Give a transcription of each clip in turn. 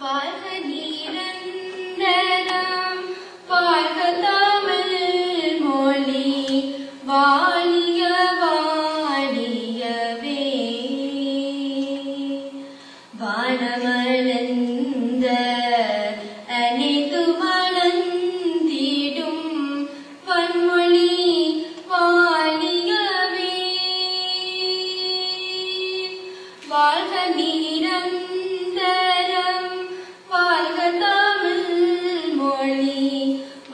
வாழ்க நிரந்தரம் வாழ்க தமிழ் மொழி வாழிய வாழியவே வானமளந்த அனைத்து மலர்ந்திடும் பன்மொழி வாழியவே வாழ்க நிரந்தரம் வாழ்க தமிழ் மொழி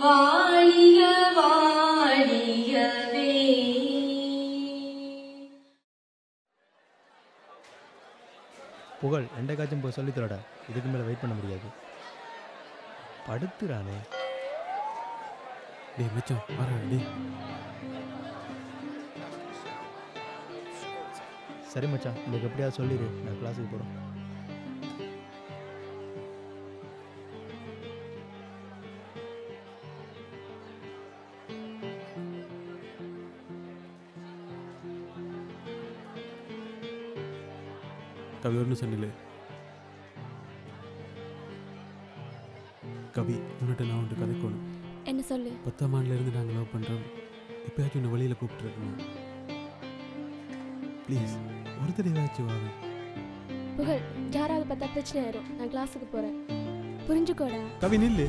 வாழிய வாழியவே. புகழ் ரெண்டைக்காச்சும் போய் சொல்லித்தரடா, இதுக்கு மேலே வெயிட் பண்ண முடியாது. படுத்துறானே. டேய் மச்சான் வர டேய். சரி மச்சான், உங்களுக்கு எப்படியாவது சொல்லிடு, நான் கிளாஸுக்கு போகிறோம். கவி ஒன்றும் சொன்னல. கவி உன்னிட்ட நான் ஒன்று கதைக்கணும். என்ன சொல்லு? 10ஆம் ஆண்டுலேருந்து நாங்கள் லவ் பண்ணுறோம். இப்போயாச்சும் உன்னை வழியில் கூப்பிட்டுருக்கணும். ப்ளீஸ் ஒரு தடவையாச்சும் வாங்க. புகழ், யாராவது பார்த்தா பிரச்சனை ஆயிரும். நான் கிளாஸுக்கு போகிறேன், புரிஞ்சுக்கோடா. கவி நில்லு,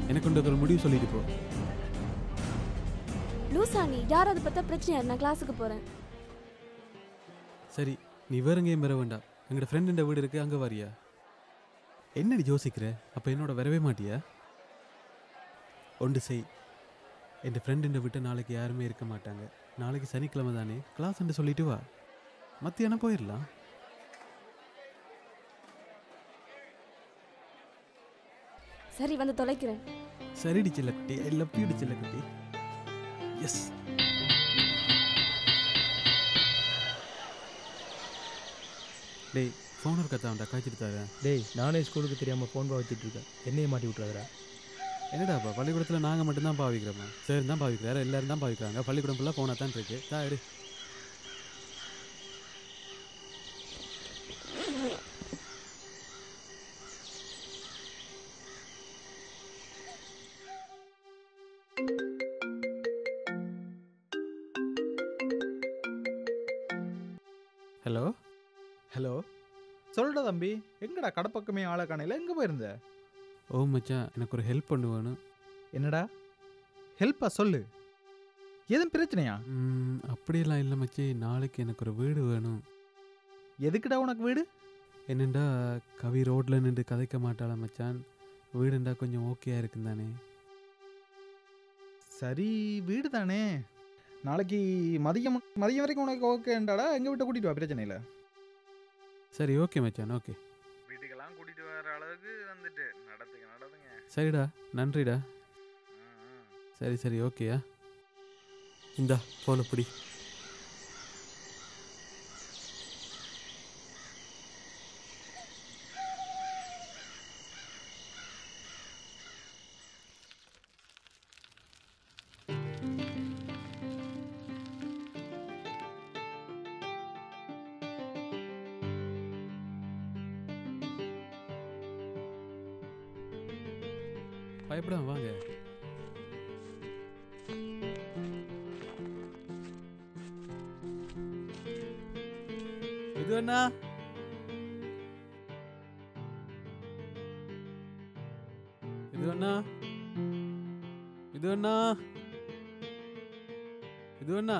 எனக்கு கொண்டு ஒரு முடிவு சொல்லிட்டு போ. லூசானி, யாராவது பார்த்தா பிரச்சனை ஆயிரும். நான் கிளாஸுக்கு போகிறேன். சரி, நீ வேற எங்கேயும் வர வேண்டாம். எங்களோட ஃப்ரெண்டு வீடு இருக்குது, அங்கே வரியா? என்னடி யோசிக்கிற? அப்போ என்னோட வரவே மாட்டியா? ஒன்று செய், என் ஃப்ரெண்டு விட்டு நாளைக்கு யாருமே இருக்க மாட்டாங்க. நாளைக்கு சனிக்கிழமை தானே, கிளாஸ்ன்னு சொல்லிட்டு வா. மத்தியானம் போயிடலாம். சரி, வந்து தொலைக்கிறேன். சரிடி செல்லக்குட்டி, ஐ லவ் யூ செல்லக்குட்டி. எஸ். டேய் ஃபோன் ஒரு கத்தாண்டா, காய்ச்சிட்டு தரேன். டேய், நானே ஸ்கூலுக்கு தெரியாமல் ஃபோன் வச்சுட்டு இருக்கேன், என்னையே மாட்டி விட்றாதடா. என்னடாப்பா, பள்ளிக்கூடத்தில் நாங்கள் மட்டும்தான் பாவிக்கிறோமா? சரி தான் பாவிக்கிறாரு, எல்லோரும் தான் பாவிக்கிறாங்க. பள்ளிக்கூடம் ஃபுல்லாக ஃபோனாக தான் இருக்கு. தாடு. ஹலோ ஹலோ, சொல்லுடா தம்பி, எங்கடா கடப்பக்கமே ஆளை காணையில் எங்கே போயிருந்த? ஓ மச்சான், எனக்கு ஒரு ஹெல்ப் பண்ணு வேணும். என்னடா ஹெல்ப்பா? சொல்லு, எதுவும் பிரச்சனையா? அப்படியெல்லாம் இல்லை மச்சி, நாளைக்கு எனக்கு ஒரு வீடு வேணும். எதுக்குடா உனக்கு வீடு? என்னண்டா கவி ரோட்டில் நின்று கதைக்க மாட்டாளா மச்சான்? வீடுண்டா கொஞ்சம் ஓகேயா இருக்குன்னு தானே. சரி, வீடு தானே. நாளைக்கு மதியம் வரைக்கும் உனக்கு ஓகேண்டாடா, எங்கள் வீட்டை கூட்டிகிட்டு வா, பிரச்சனை இல்லை. சரி ஓகே மச்சான், ஓகே. வீட்டுக்கெல்லாம் கூட்டிகிட்டு வர அளவுக்கு வந்துட்டு நடத்துங்க. சரிடா, நன்றிடா. சரி சரி ஓகேயா. இந்தா போன பிடி. பயப்படாம வாங்க. இது என்ன? இது என்ன? இது என்ன? இது என்ன?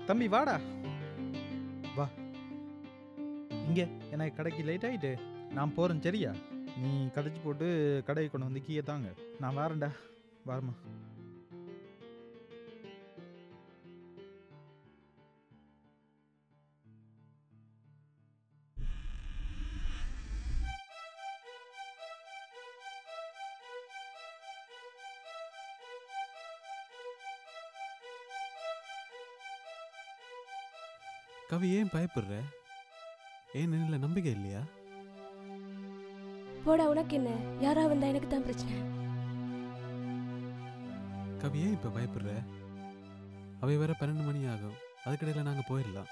தம்பி வாடா, வா. இங்கே எனக்கு கடைக்கு லேட் ஆகிட்டு நான் போகிறேன், சரியா? நீ கதைச்சி போட்டு கடையை கொண்டு வந்து கீழே தாங்க, நான் வரேன்டா. வரமா. கவி ஏன் பயப்படுற? ஏன் நில நம்பிக்கை இல்லையா? போடா, உனக்கு என்ன? யாரா வந்தா எனக்கு தான் பிரச்சனை. கவி ஏன் இப்ப பயப்படுற? அவை வர 12 மணி ஆகும், அதுக்கிடையில நாங்க போயிடலாம்.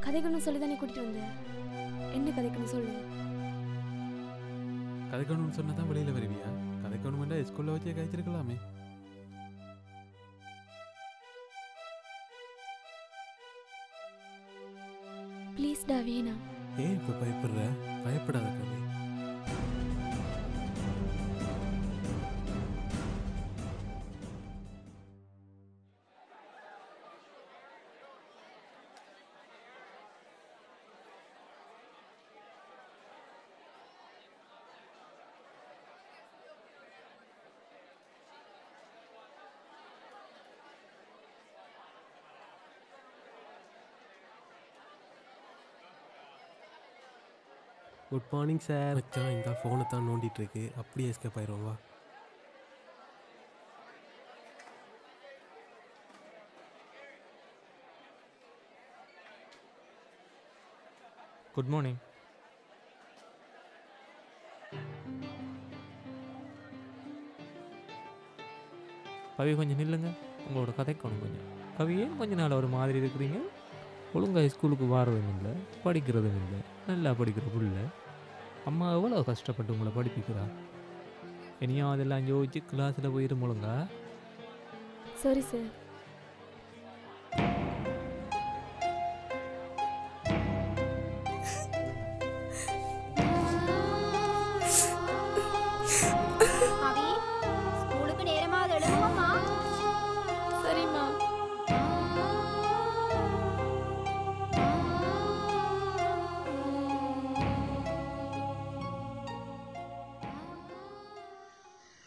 கதைக்கணும் சொல்லி தானே கூட்டிட்டு வந்தேன். என்ன கதைக்கணும் சொல்லு. கதைக்கணும்னு சொன்னா தான் வெளியில வருவியா? கதைக்கணும்னா ஸ்கூல்ல வச்சே கழிச்சிருக்கலாமே. ப்ளீஸ் டா, வேணாம். ஏன் இப்போ பயப்படுற? பயப்படாத கவி. Good morning sir. மச்சான் இந்த ஃபோனை தான் நோண்டிட்டு இருக்கு. அப்படியே எஸ்கேப் ஆயிரும். வா. Good morning. கவி கொஞ்சம் நில்லுங்க, உங்களோட கதைக்கணும் கொஞ்சம். கவி ஏன் கொஞ்ச நாள் ஒரு மாதிரி இருக்கிறீங்க? ஒழுங்காக ஸ்கூலுக்கு வாரதும் இல்லை, படிக்கிறதும் இல்லை. நல்லா படிக்கிற புள்ள அம்மா எவ்வளோ கஷ்டப்பட்டு உங்களை படிப்பிக்கிறா. இனியும் அதெல்லாம் யோசிச்சு கிளாஸில் போயிடும் ஒழுங்கா. Sorry sir. அவி ஸ்கூலுக்கு நேரமாக எழுதுவோம்மா. சரிம்மா.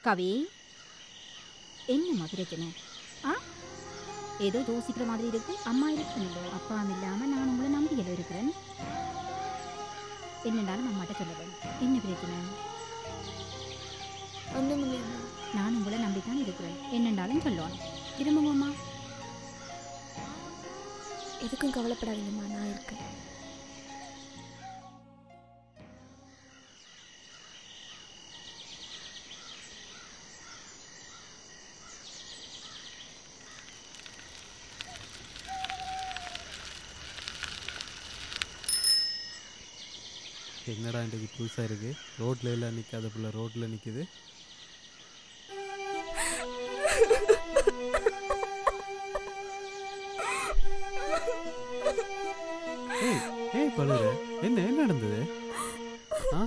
கவி என்னம்மா பிரச்சனை? ஆ ஏதோ யோசிக்கிற மாதிரி இருக்கு. அம்மா இருக்கணும்ல, அப்பா இல்லாமல் நான் உங்களை நம்பிக்கையில் இருக்கிறேன். என்னென்னாலும் அம்மாட்ட சொல்ல வேணும். என்ன பிரச்சனை? ஒன்றும் இல்லைம்மா. நான் உங்களை நம்பித்தான் இருக்கிறேன். என்னென்னாலும் சொல்லணும். திரும்பவும்மா. எதுக்கும் கவலைப்படாதீங்கம்மா, நான் இருக்கேன். என்னடா இன்றைக்கு புதுசாக இருக்குது? ரோட்டில் எல்லாம் நிற்காத பிள்ளை ரோட்டில் நிற்குது. ஏய் ஏய் பழுகிற, என்ன என்ன நடந்தது? ஆ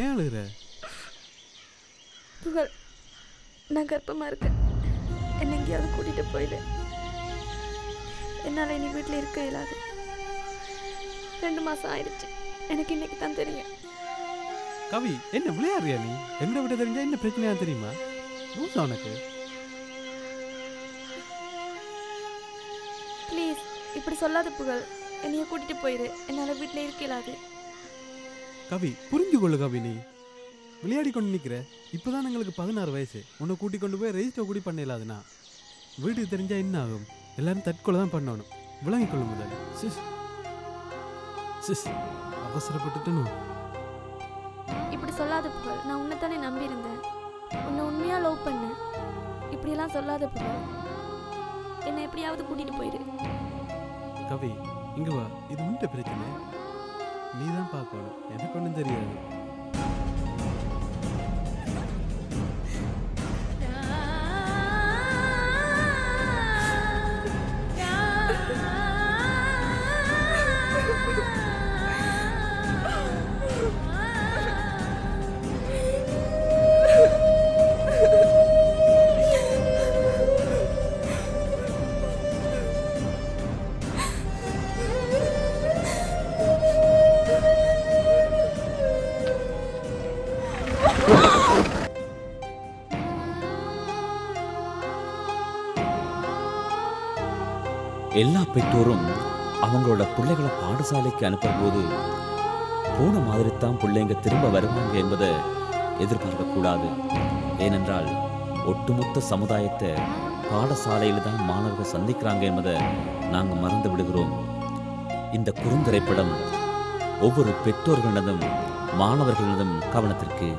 ஏன் அழுகிற? புகழ், நான் கர்ப்பமாக இருக்கேன். என்னை எங்கேயாவது கூட்டிகிட்டு போயிடு. என்னால் இனி வீட்டில் இருக்க இயலாது. 2 மாதம் ஆயிடுச்சு. எனக்கு இன்னைக்கு தான் தெரியும். கவி என்ன விளையாடுறியா நீ? எங்களை விட தெரிஞ்சா என்ன பிரச்சனையா தெரியுமா? லூசா உனக்கு? ப்ளீஸ் இப்படி சொல்லாத புகழ். என்னைய கூட்டிகிட்டு போயிடு. என்னால் வீட்டில் இருக்க இயலாது. கவி புரிஞ்சு கொள்ளு கவி. நீ விளையாடி கொண்டு நிற்கிற. இப்போதான் எங்களுக்கு 16 வயசு. உன்னை கூட்டி கொண்டு போய் ரெஜிஸ்டர் கூடி பண்ண இல்லாதுண்ணா. வீட்டுக்கு தெரிஞ்சா என்ன ஆகும்? எல்லாரும் தற்கொலை தான் பண்ணணும். விளங்கி கொள்ளும் முதல். சிஸ் சிஸ் அவசரப்பட்டுட்டணும். இப்படி சொல்லாத புகழ். நான் உன்னைத்தானே நம்பியிருந்தேன். உன்னை உண்மையாக லவ் பண்ணேன். இப்படியெல்லாம் சொல்லாத புகழ். என்னை எப்படியாவது கூட்டிகிட்டு போயிடு. கவி இங்க வா. இது உன்ட்ட பிரச்சனை. நீ தான் பார்க்கணும். எனக்கு ஒன்றும் தெரியாது. எல்லா பெற்றோரும் அவங்களோட பிள்ளைகளை பாடசாலைக்கு அனுப்பும்போது போன மாதிரி தான் பிள்ளைங்க திரும்ப வருவாங்க என்பதை எதிர்பார்க்கக்கூடாது. ஏனென்றால் ஒட்டுமொத்த சமுதாயத்தை பாடசாலையில் தான் மாணவர்கள் சந்திக்கிறாங்க என்பதை நாங்கள் மறந்து விடுகிறோம். இந்த குறுந்திரைப்படம் ஒவ்வொரு பெற்றோர்களிடமும் மாணவர்களிடம் கவனத்திற்கு